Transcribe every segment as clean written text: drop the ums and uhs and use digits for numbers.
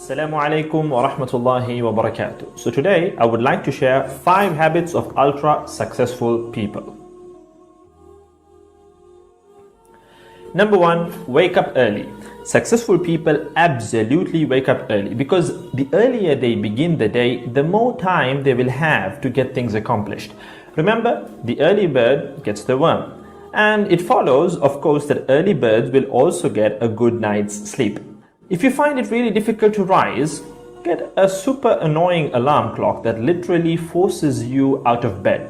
Assalamu alaikum wa rahmatullahi wa barakatuh. So today I would like to share 5 habits of ultra successful people. Number 1, wake up early. Successful people absolutely wake up early because the earlier they begin the day, the more time they will have to get things accomplished. Remember, the early bird gets the worm. And it follows, of course, that early birds will also get a good night's sleep. If you find it really difficult to rise, get a super annoying alarm clock that literally forces you out of bed.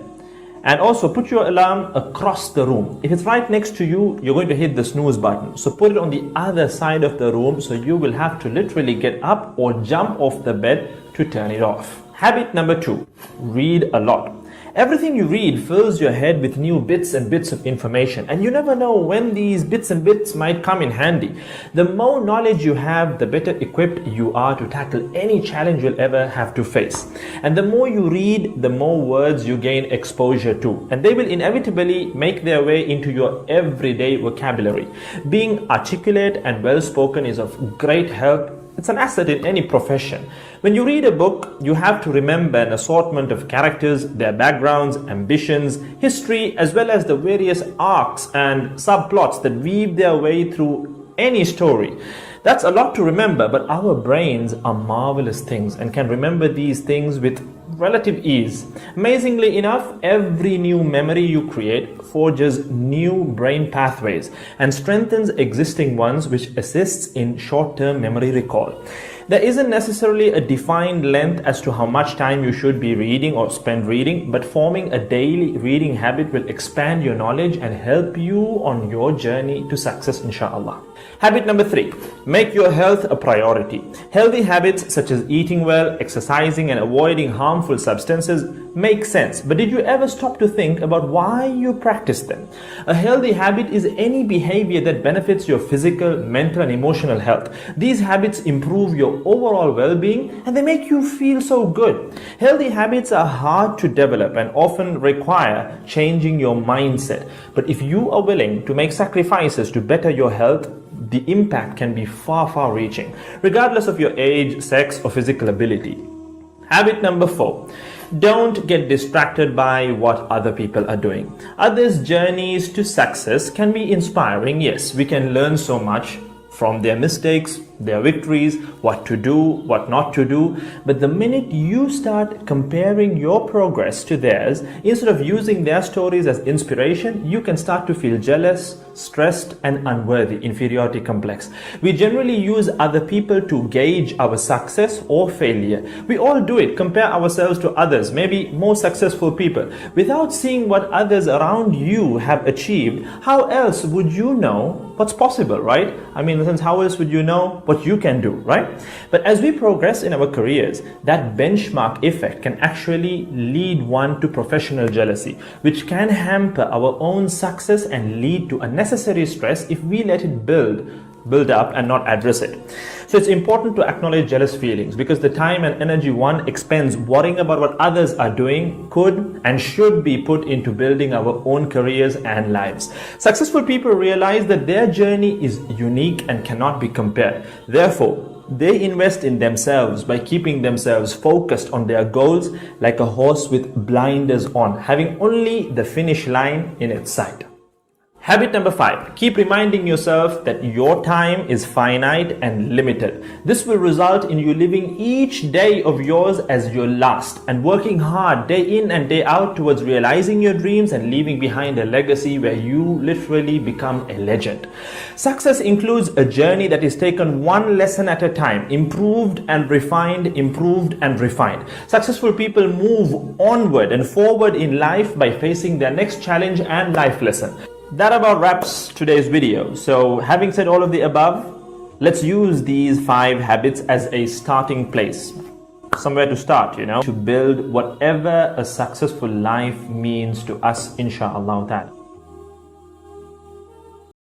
And also put your alarm across the room. If it's right next to you, you're going to hit the snooze button. So put it on the other side of the room so you will have to literally get up or jump off the bed to turn it off. Habit number 2, read a lot. Everything you read fills your head with new bits and bits of information, and you never know when these bits and bits might come in handy. The more knowledge you have, the better equipped you are to tackle any challenge you'll ever have to face. And the more you read, the more words you gain exposure to, and they will inevitably make their way into your everyday vocabulary. Being articulate and well-spoken is of great help. It's an asset in any profession. When you read a book, you have to remember an assortment of characters, their backgrounds, ambitions, history, as well as the various arcs and subplots that weave their way through any story. That's a lot to remember, but our brains are marvelous things and can remember these things with relative ease. Amazingly enough, every new memory you create forges new brain pathways and strengthens existing ones, which assists in short-term memory recall. There isn't necessarily a defined length as to how much time you should be reading or spend reading, but forming a daily reading habit will expand your knowledge and help you on your journey to success, inshallah. Habit number 3, make your health a priority. Healthy habits such as eating well, exercising, and avoiding harmful substances make sense, but did you ever stop to think about why you practice them? A healthy habit is any behavior that benefits your physical, mental, and emotional health. These habits improve your overall well-being and they make you feel so good. Healthy habits are hard to develop and often require changing your mindset, but if you are willing to make sacrifices to better your health, the impact can be far reaching, regardless of your age, sex, or physical ability. Habit number 4, don't get distracted by what other people are doing. Others' journeys to success can be inspiring. Yes, we can learn so much from their mistakes, their victories, what to do, what not to do. But the minute you start comparing your progress to theirs, instead of using their stories as inspiration, you can start to feel jealous, stressed, and unworthy, inferiority complex. We generally use other people to gauge our success or failure. We all do it, compare ourselves to others, maybe more successful people. Without seeing what others around you have achieved, how else would you know what's possible, right? I mean, in the sense, how else would you know what you can do, right? But as we progress in our careers, that benchmark effect can actually lead one to professional jealousy, which can hamper our own success and lead to unnecessary stress if we let it build up and not address it. So it's important to acknowledge jealous feelings because the time and energy one expends worrying about what others are doing could and should be put into building our own careers and lives. Successful people realize that their journey is unique and cannot be compared. Therefore, they invest in themselves by keeping themselves focused on their goals like a horse with blinders on, having only the finish line in its sight. Habit number 5, keep reminding yourself that your time is finite and limited. This will result in you living each day of yours as your last and working hard day in and day out towards realizing your dreams and leaving behind a legacy where you literally become a legend. Success includes a journey that is taken one lesson at a time, improved and refined, improved and refined. Successful people move onward and forward in life by facing their next challenge and life lesson. That about wraps today's video. So having said all of the above, let's use these 5 habits as a starting place. Somewhere to start, to build whatever a successful life means to us, inshallah ta'ala.